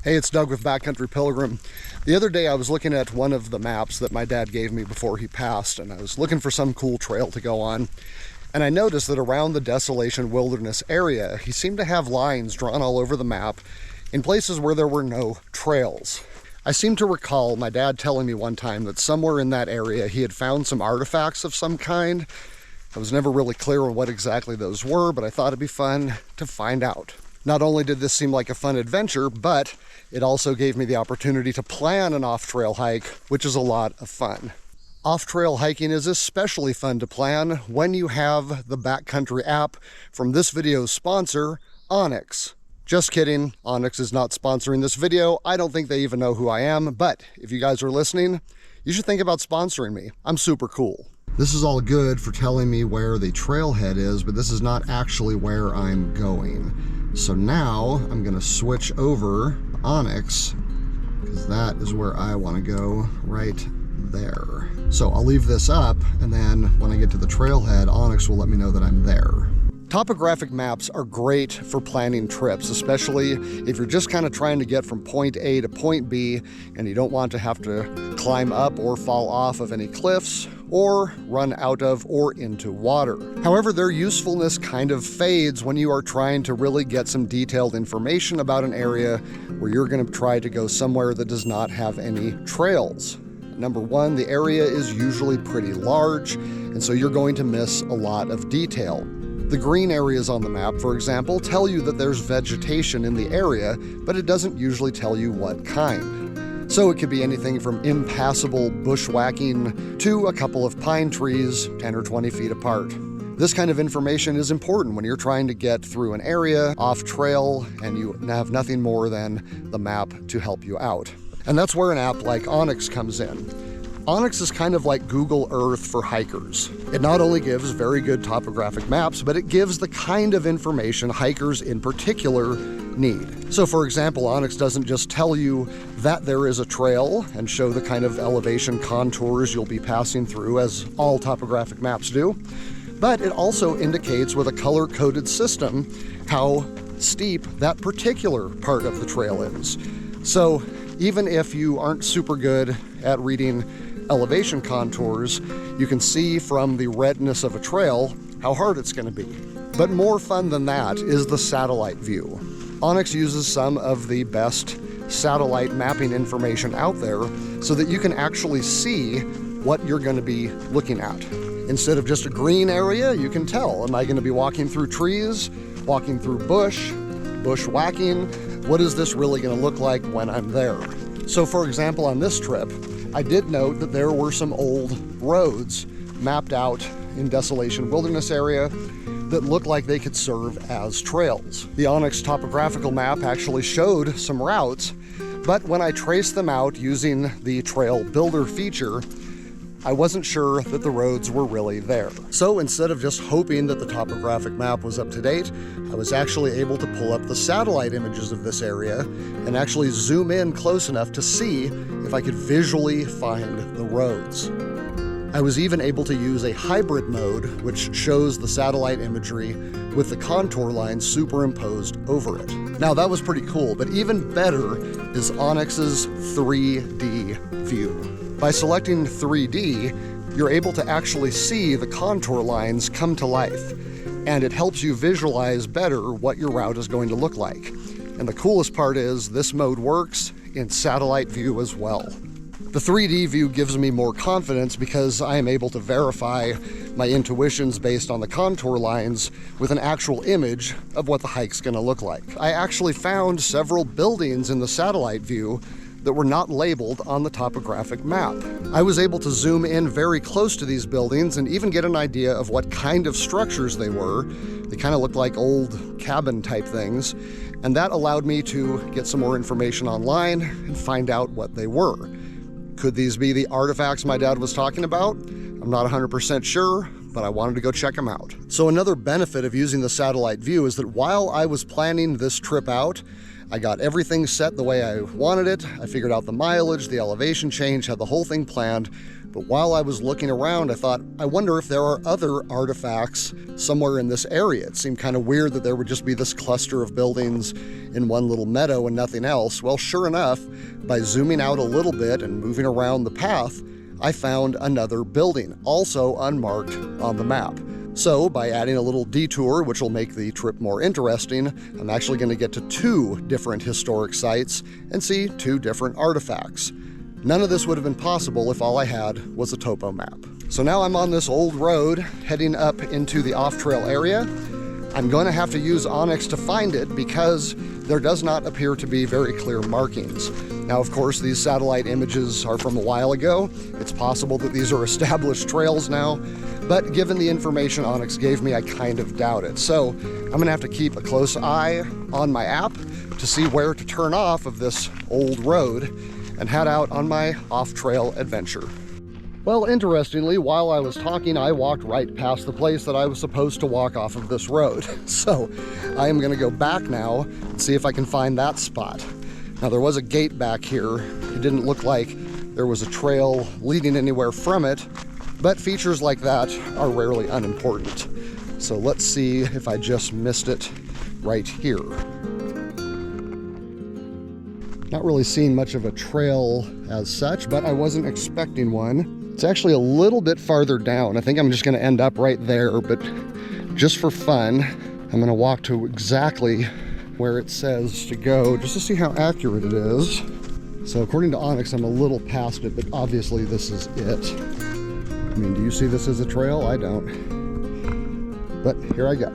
Hey, it's Doug with Backcountry Pilgrim. The other day I was looking at one of the maps that my dad gave me before he passed, and I was looking for some cool trail to go on. And I noticed that around the Desolation Wilderness area, he seemed to have lines drawn all over the map in places where there were no trails. I seem to recall my dad telling me one time that somewhere in that area he had found some artifacts of some kind. I was never really clear on what exactly those were, but I thought it'd be fun to find out. Not only did this seem like a fun adventure, but it also gave me the opportunity to plan an off-trail hike, which is a lot of fun. Off-trail hiking is especially fun to plan when you have the Backcountry app from this video's sponsor, onX. Just kidding, onX is not sponsoring this video. I don't think they even know who I am, but if you guys are listening, you should think about sponsoring me. I'm super cool. This is all good for telling me where the trailhead is, but this is not actually where I'm going. So now I'm gonna switch over onX because that is where I want to go, right there. So I'll leave this up, and then when I get to the trailhead, onX will let me know that I'm there. Topographic maps are great for planning trips, especially if you're just kind of trying to get from point A to point B and you don't want to have to climb up or fall off of any cliffs or run out of or into water. However, their usefulness kind of fades when you are trying to really get some detailed information about an area where you're going to try to go somewhere that does not have any trails. Number one, the area is usually pretty large, and so you're going to miss a lot of detail. The green areas on the map, for example, tell you that there's vegetation in the area, but it doesn't usually tell you what kind. So it could be anything from impassable bushwhacking to a couple of pine trees 10 or 20 feet apart. This kind of information is important when you're trying to get through an area off trail and you have nothing more than the map to help you out. And that's where an app like onX comes in. onX is kind of like Google Earth for hikers. It not only gives very good topographic maps, but it gives the kind of information hikers in particular need. So for example, onX doesn't just tell you that there is a trail and show the kind of elevation contours you'll be passing through, as all topographic maps do, but it also indicates with a color-coded system how steep that particular part of the trail is. So even if you aren't super good at reading elevation contours, you can see from the redness of a trail how hard it's going to be. But more fun than that is the satellite view. onX uses some of the best satellite mapping information out there so that you can actually see what you're going to be looking at. Instead of just a green area, you can tell, am I going to be walking through trees, walking through bushwhacking? What is this really going to look like when I'm there? So for example, on this trip, I did note that there were some old roads mapped out in Desolation Wilderness area that looked like they could serve as trails. The onX topographical map actually showed some routes, but when I traced them out using the Trail Builder feature, I wasn't sure that the roads were really there. So instead of just hoping that the topographic map was up to date, I was actually able to pull up the satellite images of this area and actually zoom in close enough to see if I could visually find the roads. I was even able to use a hybrid mode, which shows the satellite imagery with the contour lines superimposed over it. Now that was pretty cool, but even better is onX's 3D view. By selecting 3D, you're able to actually see the contour lines come to life, and it helps you visualize better what your route is going to look like. And the coolest part is this mode works in satellite view as well. The 3D view gives me more confidence because I am able to verify my intuitions based on the contour lines with an actual image of what the hike's going to look like. I actually found several buildings in the satellite view that were not labeled on the topographic map. I was able to zoom in very close to these buildings and even get an idea of what kind of structures they were. They kind of looked like old cabin type things, and that allowed me to get some more information online and find out what they were. Could these be the artifacts my dad was talking about? I'm not 100% sure, but I wanted to go check them out. So another benefit of using the satellite view is that while I was planning this trip out, I got everything set the way I wanted it. I figured out the mileage, the elevation change, had the whole thing planned But while I was looking around, I thought, I wonder if there are other artifacts somewhere in this area. It seemed kind of weird that there would just be this cluster of buildings in one little meadow and nothing else. Well, sure enough, by zooming out a little bit and moving around the path, I found another building, also unmarked on the map. So by adding a little detour, which will make the trip more interesting, I'm actually going to get to 2 different historic sites and see 2 different artifacts. None of this would have been possible if all I had was a topo map. So now I'm on this old road heading up into the off-trail area. I'm going to have to use onX to find it because there does not appear to be very clear markings. Now, of course, these satellite images are from a while ago. It's possible that these are established trails now, but given the information onX gave me, I kind of doubt it. So I'm going to have to keep a close eye on my app to see where to turn off of this old road and head out on my off-trail adventure. Well, interestingly, while I was talking, I walked right past the place that I was supposed to walk off of this road. So I am gonna go back now and see if I can find that spot. Now, there was a gate back here. It didn't look like there was a trail leading anywhere from it, but features like that are rarely unimportant. So let's see if I just missed it right here. Not really seeing much of a trail as such, but I wasn't expecting one. It's actually a little bit farther down. I think I'm just gonna end up right there, but just for fun, I'm gonna walk to exactly where it says to go, just to see how accurate it is. So according to onX, I'm a little past it, but obviously this is it. I mean, do you see this as a trail? I don't. But here I go.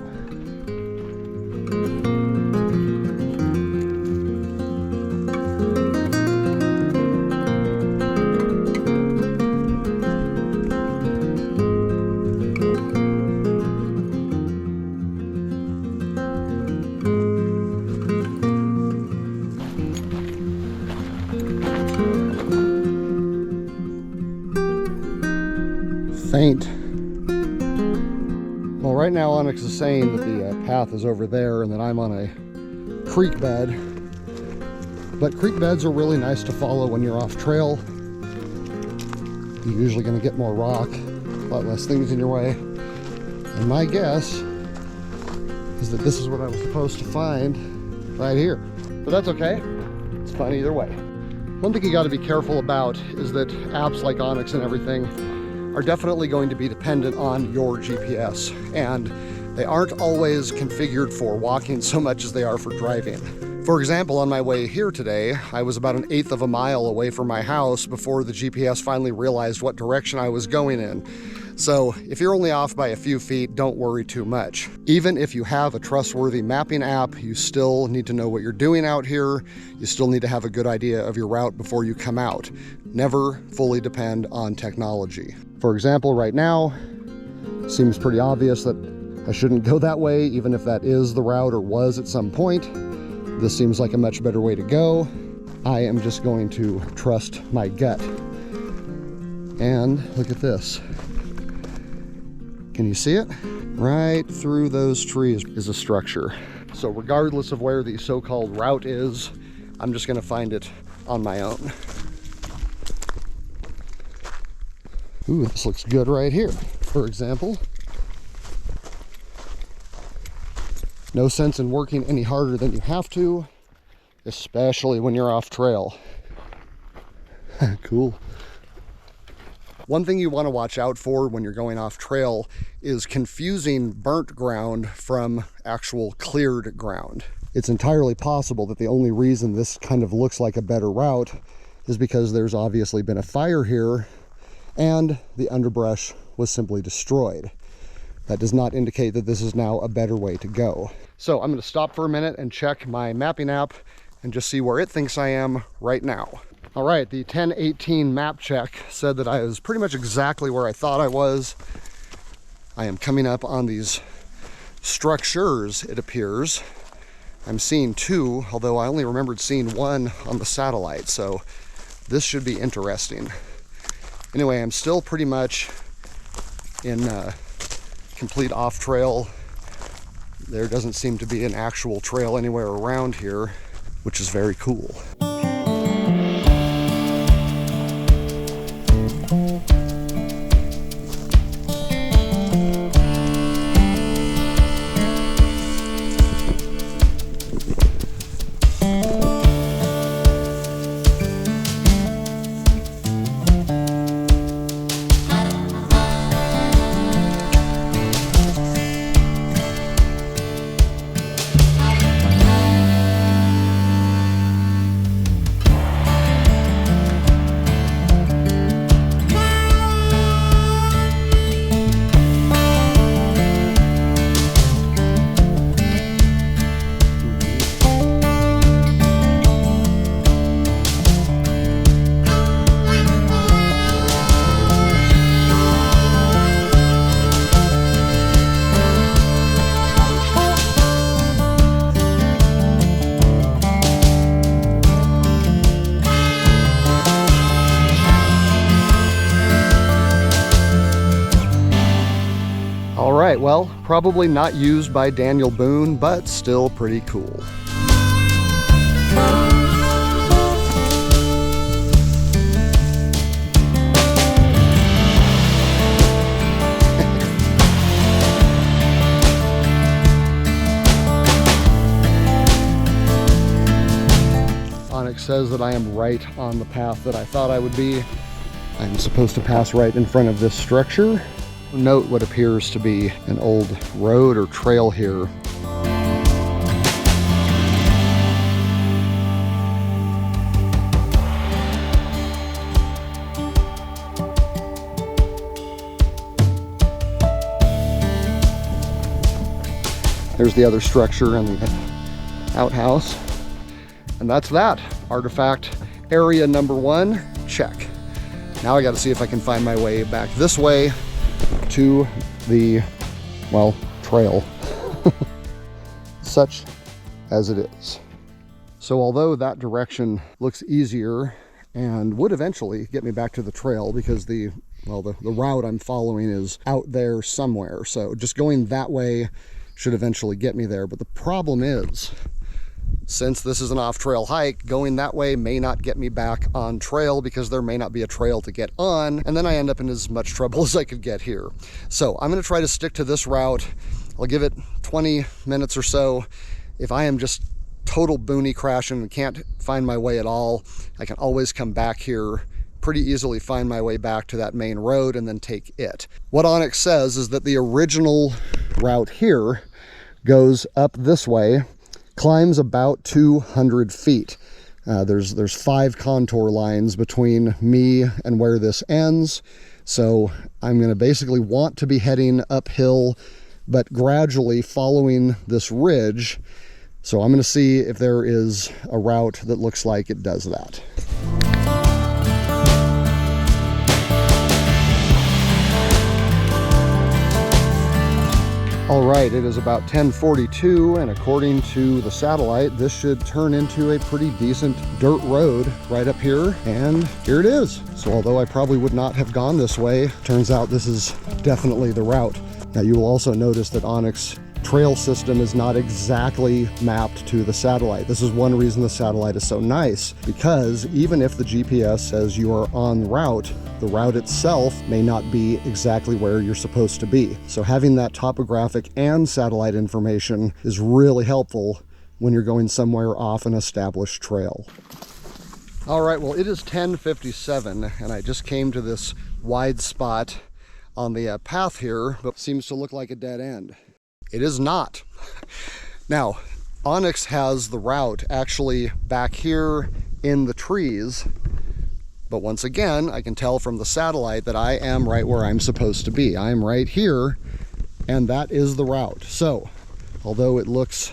Faint. Well, right now onX is saying that the path is over there and that I'm on a creek bed. But creek beds are really nice to follow when you're off trail. You're usually going to get more rock, a lot less things in your way. And my guess is that this is what I was supposed to find right here. But that's okay. It's fun either way. One thing you got to be careful about is that apps like onX and everything are definitely going to be dependent on your GPS, and they aren't always configured for walking so much as they are for driving. For example, on my way here today, I was about 1/8 of a mile away from my house before the GPS finally realized what direction I was going in. So if you're only off by a few feet, don't worry too much. Even if you have a trustworthy mapping app, you still need to know what you're doing out here. You still need to have a good idea of your route before you come out. Never fully depend on technology. For example, right now, it seems pretty obvious that I shouldn't go that way, even if that is the route or was at some point. This seems like a much better way to go. I am just going to trust my gut. And look at this. Can you see it? Right through those trees is a structure. So regardless of where the so-called route is, I'm just gonna find it on my own. Ooh, this looks good right here, for example. No sense in working any harder than you have to, especially when you're off trail. Cool. One thing you want to watch out for when you're going off trail is confusing burnt ground from actual cleared ground. It's entirely possible that the only reason this kind of looks like a better route is because there's obviously been a fire here and the underbrush was simply destroyed. That does not indicate that this is now a better way to go. So I'm going to stop for a minute and check my mapping app and just see where it thinks I am right now. All right, the 1018 map check said that I was pretty much exactly where I thought I was. I am coming up on these structures, it appears. I'm seeing 2, although I only remembered seeing 1 on the satellite, so this should be interesting. Anyway, I'm still pretty much in complete off trail. There doesn't seem to be an actual trail anywhere around here, which is very cool. right, well, probably not used by Daniel Boone, but still pretty cool. onX says that I am right on the path that I thought I would be. I'm supposed to pass right in front of this structure. Note what appears to be an old road or trail here. There's the other structure and the outhouse. And that's that. Artifact area number 1, check. Now I got to see if I can find my way back this way to the, well, trail, such as it is. So although that direction looks easier and would eventually get me back to the trail because the route I'm following is out there somewhere. So just going that way should eventually get me there. But the problem is, since this is an off-trail hike, going that way may not get me back on trail because there may not be a trail to get on, and then I end up in as much trouble as I could get here. So I'm going to try to stick to this route. I'll give it 20 minutes or so. If I am just total boony crashing and can't find my way at all, I can always come back here, pretty easily find my way back to that main road and then take it. What onX says is that the original route here goes up this way, climbs about 200 feet. There's 5 contour lines between me and where this ends. So I'm going to basically want to be heading uphill, but gradually following this ridge. So I'm going to see if there is a route that looks like it does that. All right, it is about 10:42, and according to the satellite, this should turn into a pretty decent dirt road right up here, and here it is. So although I probably would not have gone this way, turns out this is definitely the route. Now you will also notice that onX trail system is not exactly mapped to the satellite. This is one reason the satellite is so nice, because even if the GPS says you are en route, the route itself may not be exactly where you're supposed to be. So having that topographic and satellite information is really helpful when you're going somewhere off an established trail. All right, well, it is 10:57, and I just came to this wide spot on the path here, but seems to look like a dead end. It is not. Now, onX has the route actually back here in the trees, but once again, I can tell from the satellite that I am right where I'm supposed to be. I'm right here, and that is the route. So, although it looks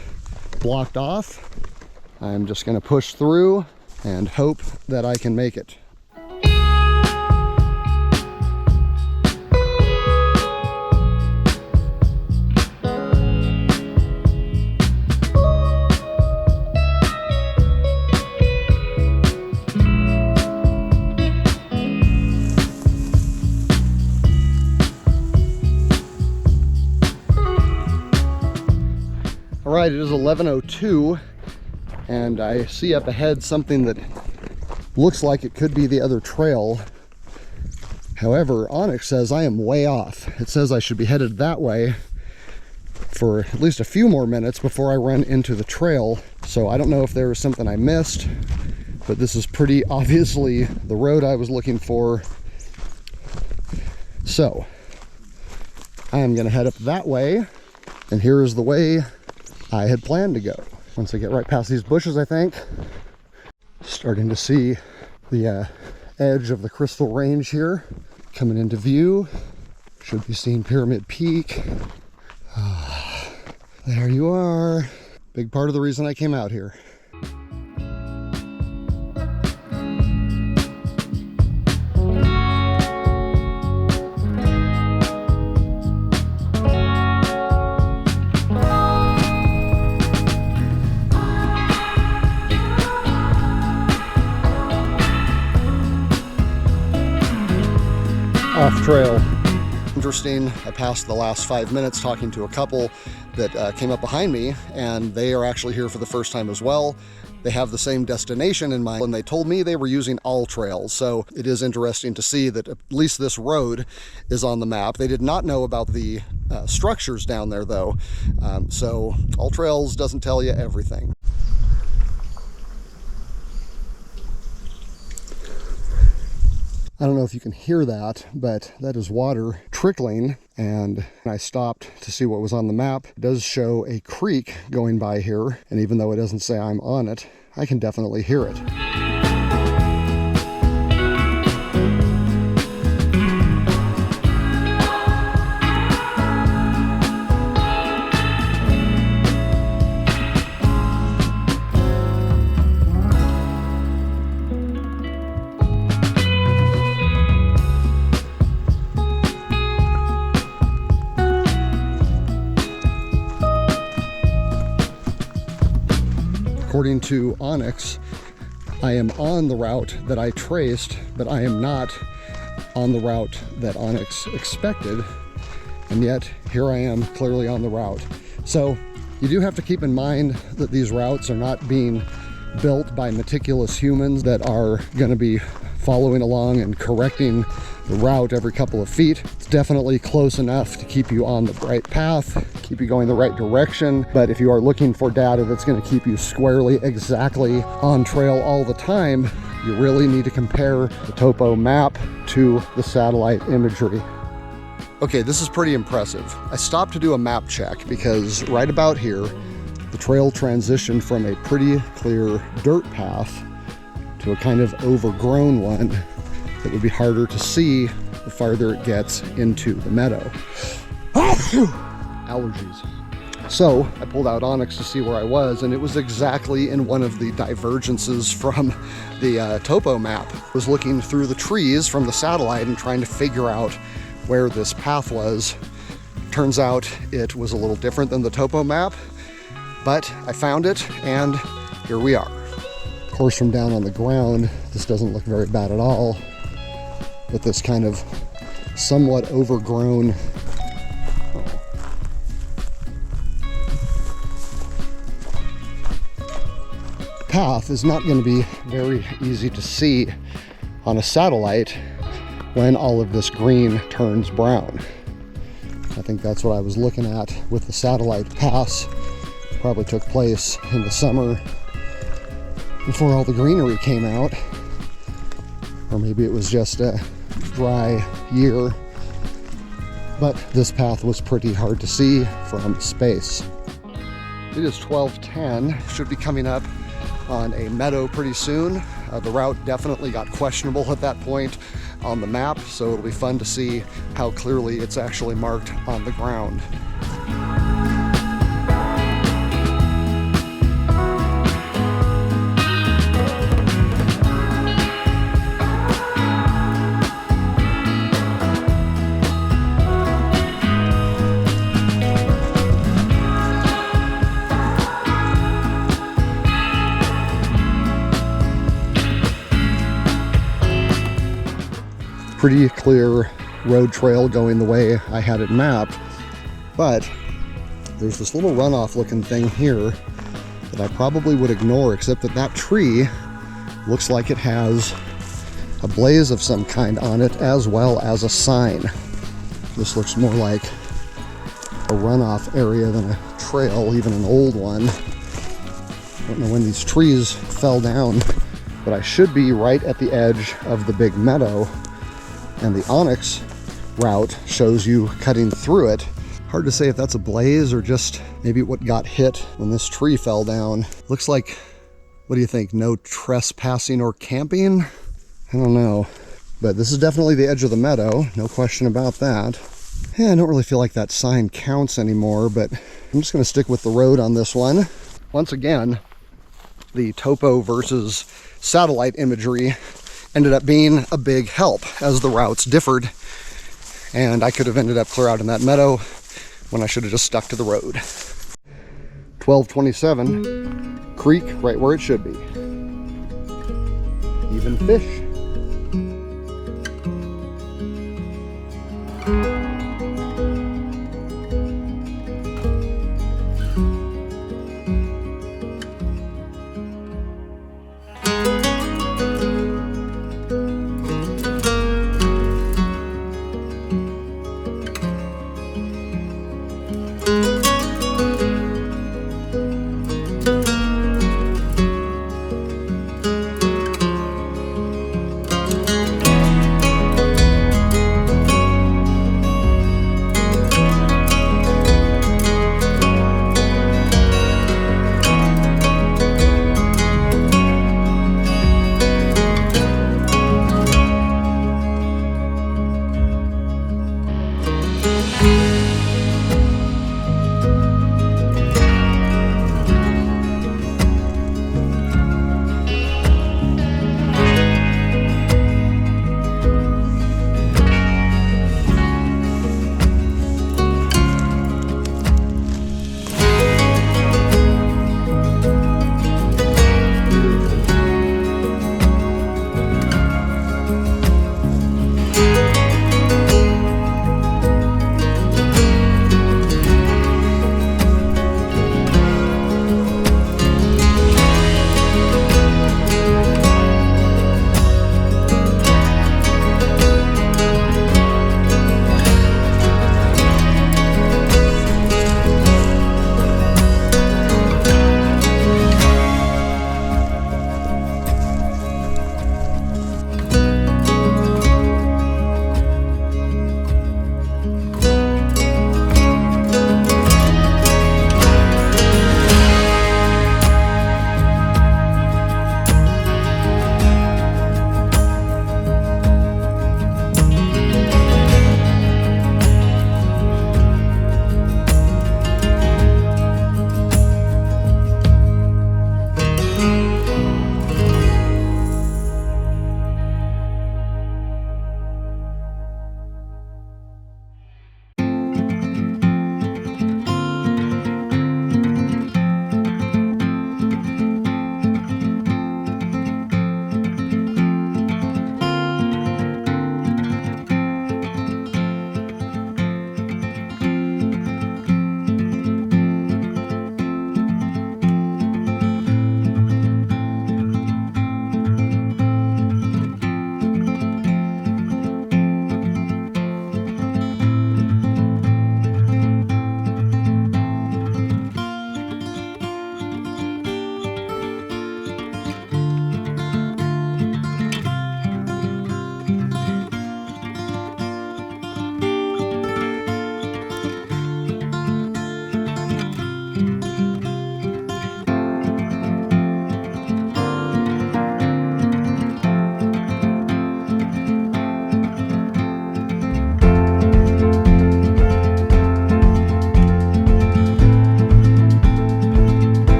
blocked off, I'm just going to push through and hope that I can make it. All right, it is 11:02, and I see up ahead something that looks like it could be the other trail. However, onX says I am way off. It says I should be headed that way for at least a few more minutes before I run into the trail. So I don't know if there was something I missed, but this is pretty obviously the road I was looking for. So I am going to head up that way, and here is the way I had planned to go. Once I get right past these bushes, I think, starting to see the edge of the Crystal Range here coming into view. Should be seeing Pyramid Peak. There you are. Big part of the reason I came out here. Off trail. Interesting, I passed the last 5 minutes talking to a couple that came up behind me, and they are actually here for the first time as well. They have the same destination in mind, and they told me they were using all trails. So it is interesting to see that at least this road is on the map. They did not know about the structures down there though. So all trails doesn't tell you everything. I don't know if you can hear that, but that is water trickling, and I stopped to see what was on the map. It does show a creek going by here, and even though it doesn't say I'm on it, I can definitely hear it. According to onX, I am on the route that I traced, but I am not on the route that onX expected, and yet here I am clearly on the route. So you do have to keep in mind that these routes are not being built by meticulous humans that are going to be following along and correcting the route every couple of feet. It's definitely close enough to keep you on the right path, keep you going the right direction. But if you are looking for data that's going to keep you squarely exactly on trail all the time, you really need to compare the Topo Map to the satellite imagery. Okay, this is pretty impressive. I stopped to do a map check because right about here, the trail transitioned from a pretty clear dirt path to a kind of overgrown one that would be harder to see the farther it gets into the meadow. Allergies. So I pulled out onX to see where I was, and it was exactly in one of the divergences from the Topo Map. I was looking through the trees from the satellite and trying to figure out where this path was. Turns out it was a little different than the Topo Map, but I found it, and here we are. Of course, from down on the ground, this doesn't look very bad at all, but this kind of somewhat overgrown path is not going to be very easy to see on a satellite when all of this green turns brown. I think that's what I was looking at with the satellite pass. Probably took place in the summer before all the greenery came out, or maybe it was just a dry year, but this path was pretty hard to see from space. It is 12:10, should be coming up on a meadow pretty soon. The route definitely got questionable at that point on the map, so it'll be fun to see how clearly it's actually marked on the ground. Pretty clear road trail going the way I had it mapped, but there's this little runoff looking thing here that I probably would ignore, except that that tree looks like it has a blaze of some kind on it, as well as a sign. This looks more like a runoff area than a trail, even an old one. I don't know when these trees fell down, but I should be right at the edge of the big meadow, and the onX route shows you cutting through it. Hard to say if that's a blaze or just maybe what got hit when this tree fell down. Looks like, what do you think, no trespassing or camping? I don't know, but this is definitely the edge of the meadow, no question about that. Yeah, I don't really feel like that sign counts anymore, but I'm just gonna stick with the road on this one. Once again, the topo versus satellite imagery ended up being a big help as the routes differed, and I could have ended up clear out in that meadow when I should have just stuck to the road. 12:27, creek right where it should be. Even fish.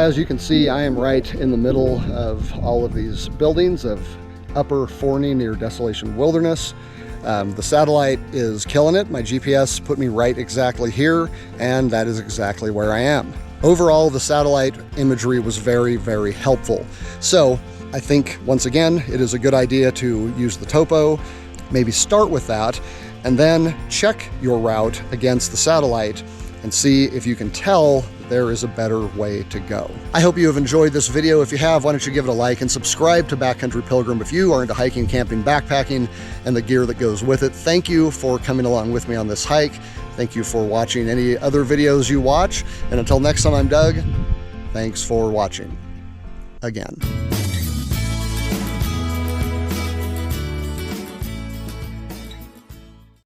as you can see, I am right in the middle of all of these buildings of Upper Forni near Desolation Wilderness. The satellite is killing it. My GPS put me right exactly here, and that is exactly where I am. Overall, the satellite imagery was very, very helpful. So I think, once again, it is a good idea to use the topo, maybe start with that, and then check your route against the satellite and see if you can tell there is a better way to go. I hope you have enjoyed this video. If you have, why don't you give it a like and subscribe to Backcountry Pilgrim if you are into hiking, camping, backpacking, and the gear that goes with it. Thank you for coming along with me on this hike. Thank you for watching any other videos you watch. And until next time, I'm Doug. Thanks for watching again.